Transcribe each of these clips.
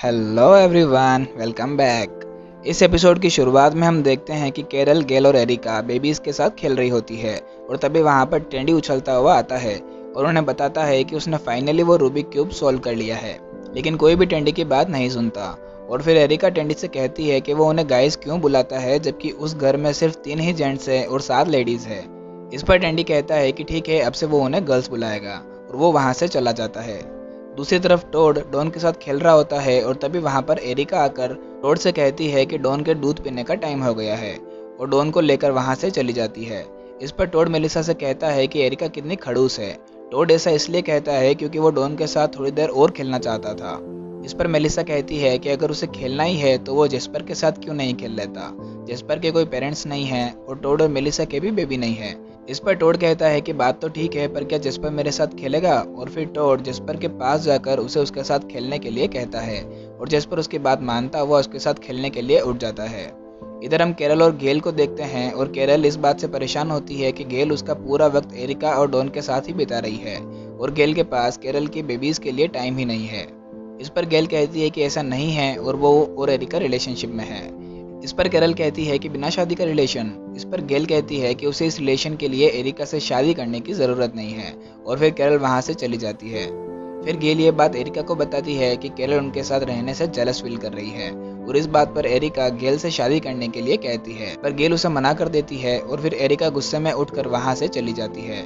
Hello everyone, welcome back. इस episode की शुरुआत में हम देखते हैं कि कैरल, गेल और एरिका बेबीज के साथ खेल रही होती है और तभी वहाँ पर टेंडी उछलता हुआ आता है और उन्हें बताता है कि उसने फाइनली वो रूबिक क्यूब सॉल्व कर लिया है। लेकिन कोई भी टेंडी की बात नहीं सुनता और फिर एरिका टेंडी से कहती है कि वो उन्हें गाइस क्यों बुलाता है जबकि उस घर में सिर्फ 3 ही जेंट्स है और 7 लेडीज़ है। इस पर टेंडी कहता है कि ठीक है, अब से वो उन्हें गर्ल्स बुलाएगा और वो वहाँ से चला जाता है। दूसरी तरफ टोड डॉन के साथ खेल रहा होता है और तभी वहां पर एरिका आकर टोड से कहती है कि डॉन के दूध पीने का टाइम हो गया है और डॉन को लेकर वहां से चली जाती है। इस पर टोड मेलिसा से कहता है कि एरिका कितनी खड़ूस है। टोड ऐसा इसलिए कहता है क्योंकि वो डॉन के साथ थोड़ी देर और खेलना चाहता था। इस पर मेलिसा कहती है कि अगर उसे खेलना ही है तो वो जेस्पर के साथ क्यों नहीं खेल लेता। जेस्पर के कोई पेरेंट्स नहीं हैं और टोड और मेलिसा के भी बेबी नहीं है। इस पर टोड कहता है कि बात तो ठीक है, पर क्या जेस्पर मेरे साथ खेलेगा। और फिर टोड जेस्पर के पास जाकर उसे उसके साथ खेलने के लिए कहता है और जेस्पर उसकी बात मानता हुआ उसके साथ खेलने के लिए उठ जाता है। इधर हम कैरल और गेल को देखते हैं और कैरल इस बात से परेशान होती है कि गेल उसका पूरा वक्त एरिका और डॉन के साथ ही बिता रही है और गेल के पास कैरल की बेबीज के लिए टाइम ही नहीं है। इस पर गेल कहती है कि ऐसा नहीं है और वो और एरिका रिलेशनशिप में है। इस पर कैरल कहती है कि बिना शादी का रिलेशन। इस पर गेल कहती है कि उसे इस रिलेशन के लिए एरिका से शादी करने की ज़रूरत नहीं है और फिर कैरल वहाँ से चली जाती है। फिर गेल ये बात एरिका को बताती है कि कैरल उनके साथ रहने से जेलस फील कर रही है और इस बात पर एरिका गेल से शादी करने के लिए कहती है, पर गेल उसे मना कर देती है और फिर एरिका गुस्से में उठकर वहाँ से चली जाती है।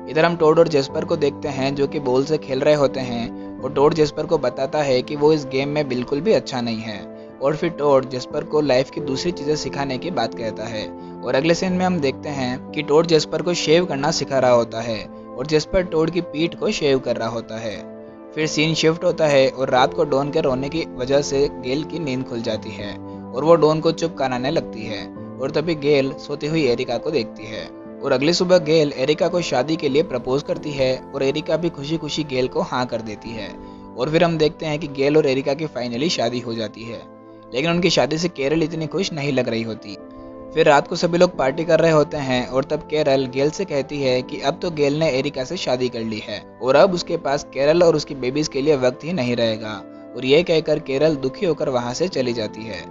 इधर हम टोड और जेस्पर को देखते हैं जो कि बॉल से खेल रहे होते हैं और टोड जेस्पर को बताता है कि वो इस गेम में बिल्कुल भी अच्छा नहीं है और फिर टोड जेस्पर को लाइफ की दूसरी चीज़ें सिखाने की बात कहता है। और अगले सीन में हम देखते हैं कि टोड जेस्पर को शेव करना सिखा रहा होता है और जेस्पर टोड की पीठ को शेव कर रहा होता है। फिर सीन शिफ्ट होता है और रात को डॉन के रोने की वजह से गेल की नींद खुल जाती है और वो डॉन को चुप कराने लगती है और तभी गेल सोती हुई एरिका को देखती है। और अगली सुबह गेल एरिका को शादी के लिए प्रपोज करती है और एरिका भी खुशी खुशी गेल को हाँ कर देती है। और फिर हम देखते हैं कि गेल और एरिका की फाइनली शादी हो जाती है, लेकिन उनकी शादी से कैरल इतनी खुश नहीं लग रही होती। फिर रात को सभी लोग पार्टी कर रहे होते हैं और तब कैरल गेल से कहती है कि अब तो गेल ने एरिका से शादी कर ली है और अब उसके पास कैरल और उसकी बेबीज के लिए वक्त ही नहीं रहेगा। और ये कहकर कैरल दुखी होकर वहां से चली जाती है।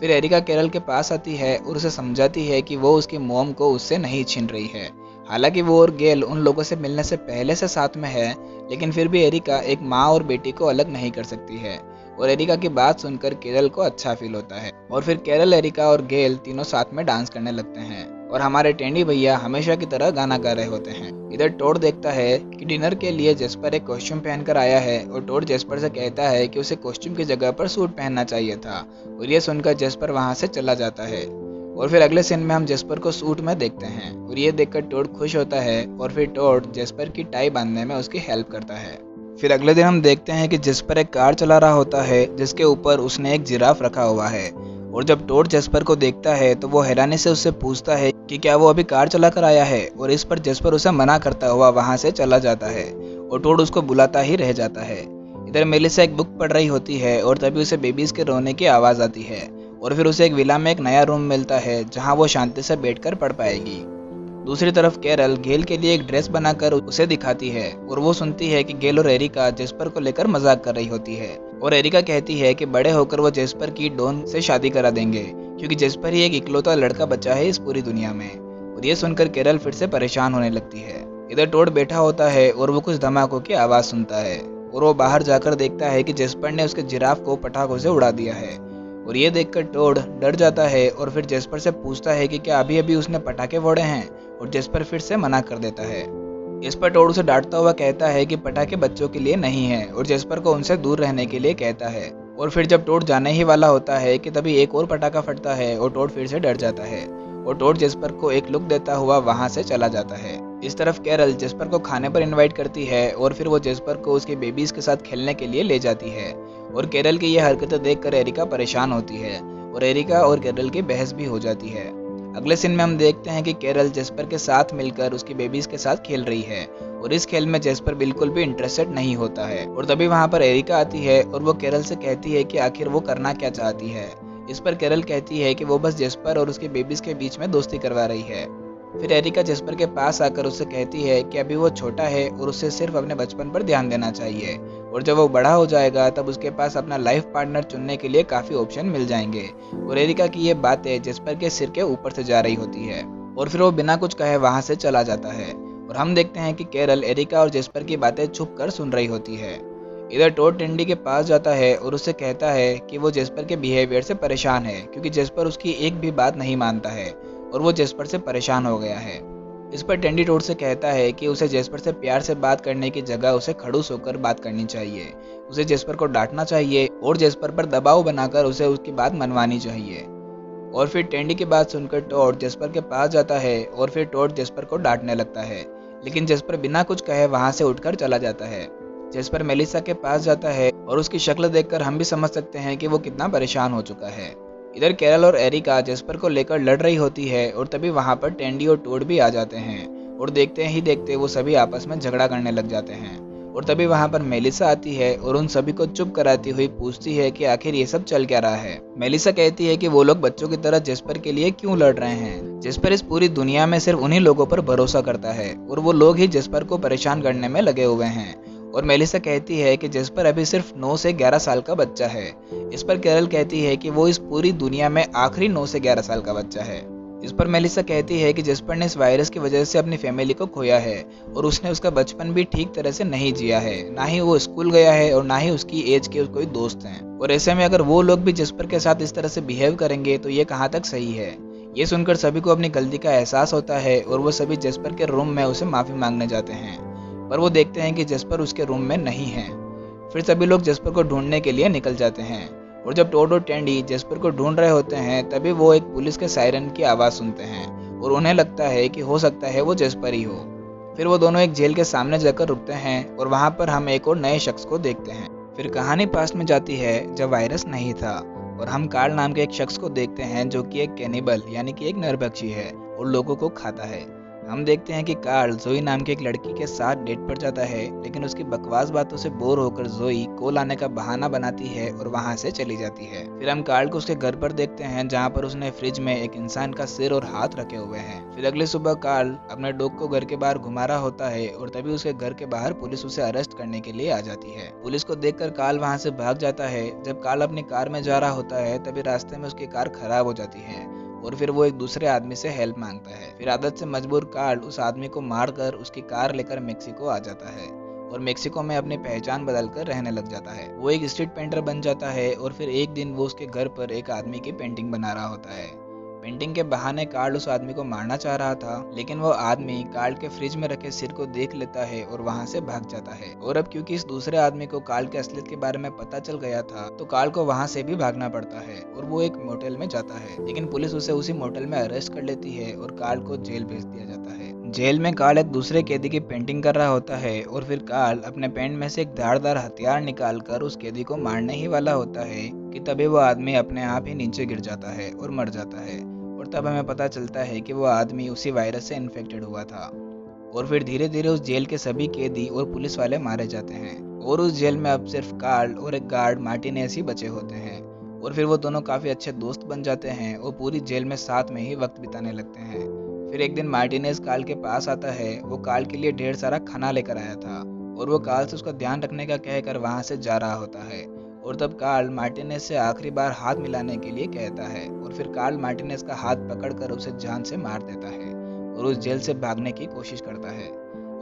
फिर एरिका कैरल के पास आती है और उसे समझाती है कि वो उसकी मॉम को उससे नहीं छीन रही है। हालांकि वो और गेल उन लोगों से मिलने से पहले से साथ में है, लेकिन फिर भी एरिका एक माँ और बेटी को अलग नहीं कर सकती है। और एरिका की बात सुनकर कैरल को अच्छा फील होता है और फिर कैरल, एरिका और गेल तीनों साथ में डांस करने लगते हैं और हमारे टेंडी भैया हमेशा की तरह गाना गा रहे होते हैं। इधर टोड देखता है कि डिनर के लिए जेस्पर एक कॉस्ट्यूम पहनकर आया है और टोड जेस्पर से कहता है कि उसे कॉस्ट्यूम की जगह पर सूट पहनना चाहिए था और ये सुनकर जेस्पर वहां से चला जाता है। और फिर अगले सीन में हम जेस्पर को सूट में देखते हैं और ये देखकर टोड खुश होता है और फिर टोड जेस्पर की टाई बांधने में उसकी हेल्प करता है। फिर अगले दिन हम देखते हैं कि जेस्पर एक कार चला रहा होता है जिसके ऊपर उसने एक जिराफ रखा हुआ है और जब टोड जेस्पर को देखता है तो वो हैरानी से उससे पूछता है कि क्या वो अभी कार चला कर आया है और इस पर जेस्पर उसे मना करता हुआ वहां से चला जाता है और टोड उसको बुलाता ही रह जाता है। इधर मेलिसा एक बुक पढ़ रही होती है और तभी उसे बेबीज के रोने की आवाज़ आती है और फिर उसे एक विला में एक नया रूम मिलता है जहां वो शांति से बैठकर पढ़ पाएगी। दूसरी तरफ कैरल गेल के लिए एक ड्रेस बनाकर उसे दिखाती है और वो सुनती है कि गेल और एरिका जेस्पर को लेकर मजाक कर रही होती है और एरिका कहती है कि बड़े होकर वो जेस्पर की डॉन से शादी करा देंगे क्योंकि जेस्पर ही एक इकलौता लड़का बचा है इस पूरी दुनिया में। और ये सुनकर कैरल फिर से परेशान होने लगती है। इधर टोड बैठा होता है और वो कुछ धमाकों की आवाज़ सुनता है और वो बाहर जाकर देखता है कि जेस्पर ने उसके जिराफ को पटाखों से उड़ा दिया है और ये देखकर टोड डर जाता है और फिर जेस्पर से पूछता है कि क्या अभी अभी उसने पटाखे फोड़े हैं और जेस्पर फिर से मना कर देता है। इस पर टोड उसे डांटता हुआ कहता है कि पटाखे बच्चों के लिए नहीं है और जेस्पर को उनसे दूर रहने के लिए कहता है। और फिर जब टोड जाने ही वाला होता है कि तभी एक और पटाखा फटता है और टोड फिर से डर जाता है और टोड जेस्पर को एक लुक देता हुआ वहां से चला जाता है। इस तरफ कैरल जेस्पर को खाने पर इनवाइट करती है और फिर वो जेस्पर को उसके बेबीज के साथ खेलने के लिए ले जाती है और कैरल की ये हरकतें देखकर एरिका परेशान होती है और एरिका और कैरल की बहस भी हो जाती है। अगले सीन में हम देखते हैं कि कैरल जेस्पर के साथ मिलकर उसकी बेबीज के साथ खेल रही है और इस खेल में जेस्पर बिल्कुल भी इंटरेस्टेड नहीं होता है। और तभी वहां पर एरिका आती है और वो कैरल से कहती है कि आखिर वो करना क्या चाहती है। इस पर कैरल कहती है कि वो बस जेस्पर और उसके बेबीज के बीच में दोस्ती करवा रही है। फिर एरिका जेस्पर के पास आकर उससे कहती है कि अभी वो छोटा है और उसे सिर्फ अपने बचपन पर ध्यान देना चाहिए, और जब वो बड़ा हो जाएगा तब उसके पास अपना लाइफ पार्टनर चुनने के लिए काफ़ी ऑप्शन मिल जाएंगे। और एरिका की ये बातें जेस्पर के सिर के ऊपर से जा रही होती है और फिर वो बिना कुछ कहे वहाँ से चला जाता है। और हम देखते हैं कि कैरल एरिका और जेस्पर की बातें छुप कर सुन रही होती है। इधर टॉड टेंडी के पास जाता है और उससे कहता है कि वो जेस्पर के बिहेवियर से परेशान है, क्योंकि जेस्पर उसकी एक भी बात नहीं मानता है और वो जेस्पर से परेशान हो गया है। इस पर टेंडी टोड से कहता है कि उसे जेस्पर से प्यार से बात करने की जगह उसे खड़ूस होकर बात करनी चाहिए, उसे जेस्पर को डांटना चाहिए और जेस्पर पर दबाव बनाकर उसे उसकी बात मनवानी चाहिए। और फिर टेंडी की बात सुनकर टोड जेस्पर के पास जाता है और फिर टोड जेस्पर को डांटने लगता है, लेकिन जेस्पर बिना कुछ कहे वहां से उठकर चला जाता है। जेस्पर मेलिसा के पास जाता है और उसकी शक्ल देखकर हम भी समझ सकते हैं कि वो कितना परेशान हो चुका है। इधर कैरल और एरिका जेस्पर को लेकर लड़ रही होती है और तभी वहां पर टेंडी और टोड भी आ जाते हैं और देखते ही देखते वो सभी आपस में झगड़ा करने लग जाते हैं। और तभी वहां पर मेलिसा आती है और उन सभी को चुप कराती हुई पूछती है कि आखिर ये सब चल क्या रहा है। मेलिसा कहती है कि वो लोग बच्चों की तरह जेस्पर के लिए क्यों लड़ रहे हैं। जेस्पर इस पूरी दुनिया में सिर्फ उन्हीं लोगों पर भरोसा करता है और वो लोग ही जेस्पर को परेशान करने में लगे हुए हैं। और मेलिसा कहती है कि जेस्पर अभी सिर्फ 9 से 11 साल का बच्चा है। इस पर कैरल कहती है कि वो इस पूरी दुनिया में आखिरी 9 से 11 साल का बच्चा है। इस पर मेलिसा कहती है कि जेस्पर ने इस वायरस की वजह से अपनी फैमिली को खोया है और उसने उसका बचपन भी ठीक तरह से नहीं जिया है, ना ही वो स्कूल गया है और ना ही उसकी एज के कोई दोस्त हैं। और ऐसे में अगर वो लोग भी जेस्पर के साथ इस तरह से बिहेव करेंगे तो ये कहाँ तक सही है। ये सुनकर सभी को अपनी गलती का एहसास होता है और वो सभी जेस्पर के रूम में उसे माफी मांगने जाते हैं, पर वो देखते हैं कि जेस्पर उसके रूम में नहीं है। फिर सभी लोग जेस्पर को ढूंढने के लिए निकल जाते हैं और जब टोड और टेंडी जेस्पर को ढूंढ रहे होते हैं तभी वो एक पुलिस के सायरन की आवाज़ सुनते हैं और उन्हें लगता है कि हो सकता है वो जेस्पर ही हो। फिर वो दोनों एक जेल के सामने जाकर रुकते हैं और वहाँ पर हम एक और नए शख्स को देखते हैं। फिर कहानी पास्ट में जाती है जब वायरस नहीं था और हम कार्ल नाम के एक शख्स को देखते हैं जो कि एक कैनिबल यानी कि एक नरभक्षी है और लोगों को खाता है। हम देखते हैं कि कार्ल जोई नाम की एक लड़की के साथ डेट पर जाता है, लेकिन उसकी बकवास बातों से बोर होकर जोई कोल आने का बहाना बनाती है और वहां से चली जाती है। फिर हम कार्ल को उसके घर पर देखते हैं जहां पर उसने फ्रिज में एक इंसान का सिर और हाथ रखे हुए हैं। फिर अगली सुबह कार्ल अपने डॉग को घर के बाहर घुमा रहा होता है और तभी उसके घर के बाहर पुलिस उसे अरेस्ट करने के लिए आ जाती है। पुलिस को देखकर कार्ल वहां से भाग जाता है। जब कार्ल अपनी कार में जा रहा होता है तभी रास्ते में उसकी कार खराब हो जाती है और फिर वो एक दूसरे आदमी से हेल्प मांगता है। फिर आदत से मजबूर कार्ल उस आदमी को मारकर उसकी कार लेकर मेक्सिको आ जाता है और मेक्सिको में अपनी पहचान बदलकर रहने लग जाता है। वो एक स्ट्रीट पेंटर बन जाता है और फिर एक दिन वो उसके घर पर एक आदमी की पेंटिंग बना रहा होता है। पेंटिंग के बहाने कार्ल उस आदमी को मारना चाह रहा था, लेकिन वो आदमी कार्ल के फ्रिज में रखे सिर को देख लेता है और वहां से भाग जाता है। और अब क्योंकि इस दूसरे आदमी को कार्ल के असलियत के बारे में पता चल गया था तो कार्ल को वहां से भी भागना पड़ता है और वो एक मोटेल में जाता है, लेकिन पुलिस उसे उसी मोटेल में अरेस्ट कर लेती है और कार्ल को जेल भेज दिया जाता है। जेल में कार्ल एक दूसरे कैदी की पेंटिंग कर रहा होता है और फिर कार्ल अपने पैंट में से एक धारदार हथियार निकालकर उस कैदी को मारने ही वाला होता है कि तभी वो आदमी अपने आप ही नीचे गिर जाता है और मर जाता है। और तब हमें पता चलता है कि वो आदमी उसी वायरस से इन्फेक्टेड हुआ था। और फिर धीरे धीरे उस जेल के सभी कैदी और पुलिस वाले मारे जाते हैं और उस जेल में अब सिर्फ कार्ल और एक गार्ड मार्टिनेज ही बचे होते हैं। और फिर वो दोनों काफी अच्छे दोस्त बन जाते हैं और पूरी जेल में साथ में ही वक्त बिताने लगते हैं। फिर एक दिन मार्टिनेज कार्ल के पास आता है। वो कार्ल के लिए ढेर सारा खाना लेकर आया था और वो कार्ल से उसका ध्यान रखने का कहकर वहां से जा रहा होता है। और तब कार्ल मार्टिनेज से आखिरी बार हाथ मिलाने के लिए कहता है और फिर कार्ल मार्टिनेज का हाथ पकड़कर उसे जान से मार देता है और उस जेल से भागने की कोशिश करता है।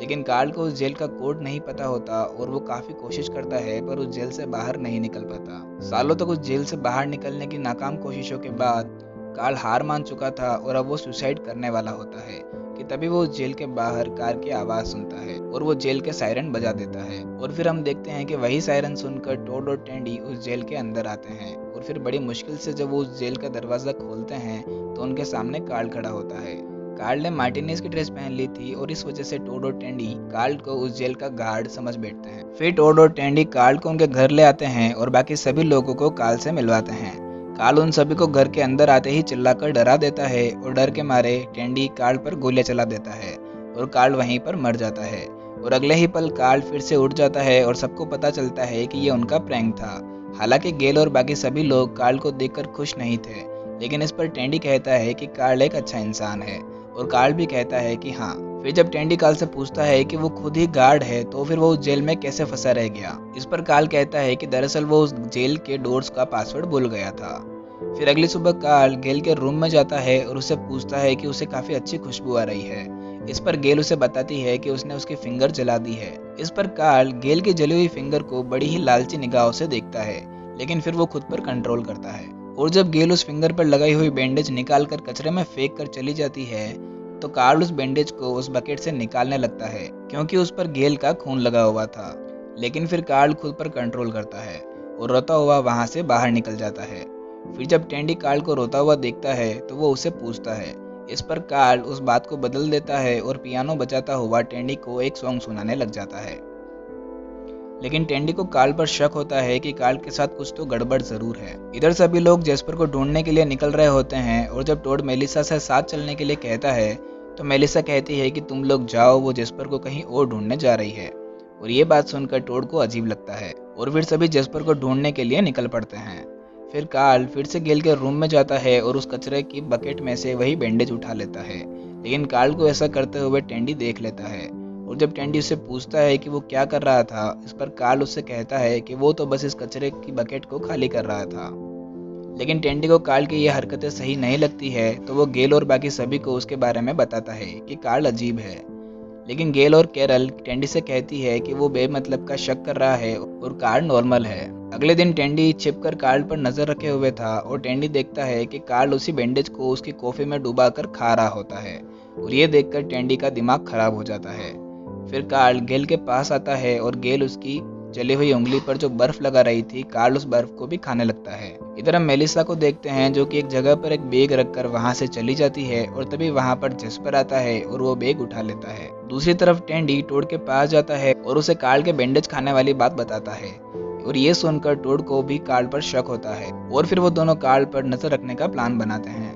लेकिन कार्ल को उस जेल का कोड नहीं पता होता और वो काफी कोशिश करता है पर उस जेल से बाहर नहीं निकल पाता। सालों तक उस जेल से बाहर निकलने की नाकाम कोशिशों के बाद कार्ल हार मान चुका था और अब वो सुसाइड करने वाला होता है कि तभी वो जेल के बाहर कार की आवाज सुनता है और वो जेल के सायरन बजा देता है। और फिर हम देखते हैं कि वही सायरन सुनकर टोड और टेंडी उस जेल के अंदर आते हैं और फिर बड़ी मुश्किल से जब वो उस जेल का दरवाजा खोलते हैं तो उनके सामने कार्ल खड़ा होता है। कार्ल ने मार्टिनेज की ड्रेस पहन ली थी और इस वजह से टोड और टेंडी कार्ल को उस जेल का गार्ड समझ बैठते हैं। फिर टोड और टेंडी कार्ल को उनके घर ले आते हैं और बाकी सभी लोगों को कार्ल से मिलवाते हैं। कार्ल उन सभी को घर के अंदर आते ही चिल्लाकर डरा देता है और डर के मारे टेंडी कार्ल पर गोलियां चला देता है और कार्ल वहीं पर मर जाता है। और अगले ही पल कार्ल फिर से उठ जाता है और सबको पता चलता है कि ये उनका प्रैंक था। हालांकि गेल और बाकी सभी लोग कार्ल को देखकर खुश नहीं थे, लेकिन इस पर टेंडी कहता है कि कार्ल एक अच्छा इंसान है और कार्ल भी कहता है कि हाँ। फिर जब टेंडी कार्ल से पूछता है कि वो खुद ही गार्ड है तो फिर वो उस जेल में कैसे फंसा रह गया। इस पर कार्ल कहता है कि दरअसल वो उस जेल के डोर्स का पासवर्ड भूल गया था। फिर अगली सुबह कार्ल गेल के रूम में जाता है और उससे पूछता है कि उसे काफी अच्छी खुशबू आ रही है। इस पर गेल उसे बताती है कि उसने उसकी फिंगर जला दी है। इस पर कार्ल गेल की जली हुई फिंगर को बड़ी ही लालची निगाहों से देखता है, लेकिन फिर वो खुद पर कंट्रोल करता है। और जब गेल उस फिंगर पर लगाई हुई बैंडेज निकाल कर कचरे में फेंक कर चली जाती है तो कार्ल उस बैंडेज को उस बकेट से निकालने लगता है, क्योंकि उस पर गेल का खून लगा हुआ था। लेकिन फिर कार्ल खुद पर कंट्रोल करता है और रोता हुआ वहां से बाहर निकल जाता है। फिर जब टेंडी कार्ल को रोता हुआ देखता है तो वो उसे पूछता है। इस पर कार्ल उस बात को बदल देता है और पियानो बजाता हुआ टेंडी को एक सॉन्ग सुनाने लग जाता है। लेकिन टेंडी को कार्ल पर शक होता है कि कार्ल के साथ कुछ तो गड़बड़ जरूर है। इधर सभी लोग जेस्पर को ढूंढने के लिए निकल रहे होते हैं और जब टोड मेलिसा से साथ चलने के लिए कहता है तो मेलिसा कहती है कि तुम लोग जाओ, वो जेस्पर को कहीं और ढूंढने जा रही है। और ये बात सुनकर टोड को अजीब लगता है और फिर सभी जेस्पर को ढूंढने के लिए निकल पड़ते हैं। फिर कार्ल फिर से गेल के रूम में जाता है और उस कचरे की बकेट में से वही बैंडेज उठा लेता है, लेकिन कार्ल को ऐसा करते हुए टेंडी देख लेता है। और जब टेंडी उससे पूछता है कि वो क्या कर रहा था, इस पर कार्ल उससे कहता है कि वो तो बस इस कचरे की बकेट को खाली कर रहा था। लेकिन टेंडी को कार्ल की ये हरकतें सही नहीं लगती है तो वो गेल और बाकी सभी को उसके बारे में बताता है कि कार्ल अजीब है। लेकिन गेल और कैरल टेंडी से कहती है कि वो बेमतलब का शक कर रहा है और कार्ल नॉर्मल है। अगले दिन टेंडी छिपकर कार्ल पर नजर रखे हुए था और टेंडी देखता है कि कार्ल उसी बैंडेज को उसकी कॉफी में डुबा कर खा रहा होता है और ये देखकर टेंडी का दिमाग खराब हो जाता है। फिर कार्ल गेल के पास आता है और गेल उसकी जली हुई उंगली पर जो बर्फ लगा रही थी, कार्ल उस बर्फ को भी खाने लगता है। इधर हम मेलिसा को देखते हैं जो कि एक जगह पर एक बैग रखकर वहां से चली जाती है और तभी वहां पर जेस्पर आता है और वो बैग उठा लेता है। दूसरी तरफ टेंडी टोड के पास जाता है और उसे कार्ल के बैंडेज खाने वाली बात बताता है और ये सुनकर टोड को भी कार्ल पर शक होता है और फिर वो दोनों कार्ल पर नजर रखने का प्लान बनाते हैं।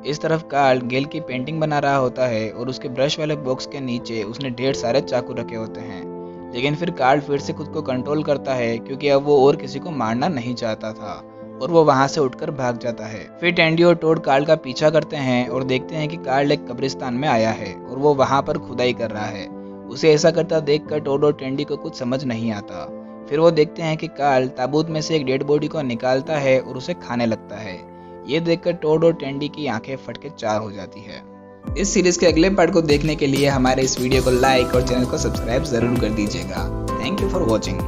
इस तरफ कार्ल गेल की पेंटिंग बना रहा होता है और उसके ब्रश वाले बॉक्स के नीचे उसने ढेर सारे चाकू रखे होते हैं। लेकिन फिर कार्ल फिर से खुद को कंट्रोल करता है क्योंकि अब वो और किसी को मारना नहीं चाहता था और वो वहां से उठकर भाग जाता है। फिर टेंडी और टोड कार्ल का पीछा करते हैं और देखते हैं कि कार्ल एक कब्रिस्तान में आया है और वो वहां पर खुदाई कर रहा है। उसे ऐसा करता देखकर टोड और टेंडी को कुछ समझ नहीं आता। फिर वो देखते हैं कि कार्ल ताबूत में से एक डेड बॉडी को निकालता है और उसे खाने लगता है। ये देखकर टोड और टेंडी की आंखें फट के चार हो जाती है। इस सीरीज के अगले पार्ट को देखने के लिए हमारे इस वीडियो को लाइक और चैनल को सब्सक्राइब जरूर कर दीजिएगा। Thank you for watching.